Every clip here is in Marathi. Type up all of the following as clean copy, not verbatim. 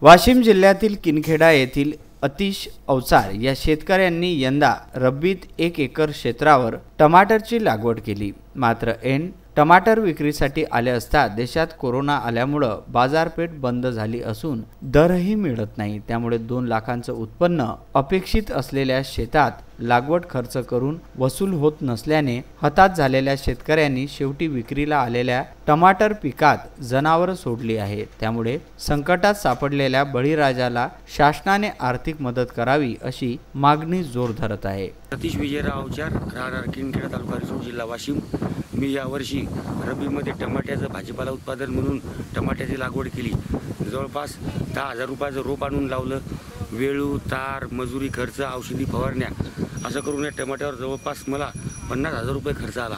वाशिम जिल्ह्यातील किनखेडा येथील अतिश अवचार या शेतकऱ्यांनी यंदा रब्बीत 1 एकर क्षेत्रावर टमाटरची लागवड केली। मात्र ऐन टमाटर विक्रीसाठी आले असता देशात कोरोना आल्यामुळे बाजारपेठ बंद झाली असून दरही मिळत नाही। त्यामुळे 2 लाखांचं उत्पन्न अपेक्षित असलेल्या शेतात लागवड खर्च करून वसूल होत नसल्याने हताश झालेल्या शेतकऱ्यांनी शेवटी विक्रीला आलेल्या टमाटर पिकात जनावर सोडली आहे। त्यामुळे संकटात सापडलेल्या बळीराजाला शासनाने आर्थिक मदत करावी अशी मागणी जोर धरत आहे। सतीश विजयराव अवचार, राहणार किनखेडा, तालुका रिसोड, जिल्हा वाशिम। मी यावर्षी रब्बीमध्ये टमाट्याचं भाजीपाला उत्पादन म्हणून टमाट्याची लागवड केली। जवळपास 10,000 रुपयाचं रोप आणून लावलं। वेळू, तार, मजुरी खर्च, औषधी फवारण्या असं करून या टमाट्यावर जवळपास मला 50,000 रुपये खर्च आला।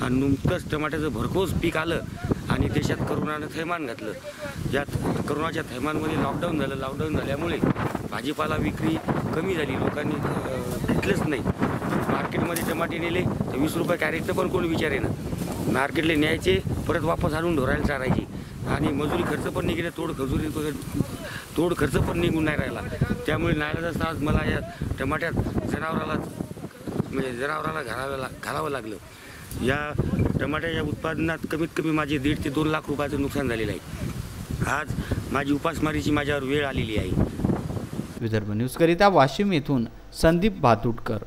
आणि नुकतंच टमाट्याचं भरघोस पीक आलं आणि देशात करोनानं थैमान घातलं। यात करोनाच्या थैमानमध्ये लॉकडाऊन झालं। लॉकडाऊन झाल्यामुळे भाजीपाला विक्री कमी झाली, लोकांनी घेतलंच नाही। मार्केटमध्ये टमाटे नेले तर 20 रुपये कॅरेटचं पण कोणी विचारेना। मार्केटला न्यायचे, परत वापस आणून ढोरायला चारायची आणि मजुरी खर्च पण निघले, तोड खर्च पण निघून नाही राहिला। त्यामुळे नाईलाजास्तव आज मला या टमाट्यात जनावराला घालावं लागलं। या टमाट्याच्या उत्पादनात कमीत कमी माझे 1.5 ते 2 लाख रुपयाचं नुकसान झालेलं आहे। आज माझी उपासमारीची माझ्यावर वेळ आलेली आहे। विदर्भ न्यूज करिता वाशिम येथून संदीप भातुटकर।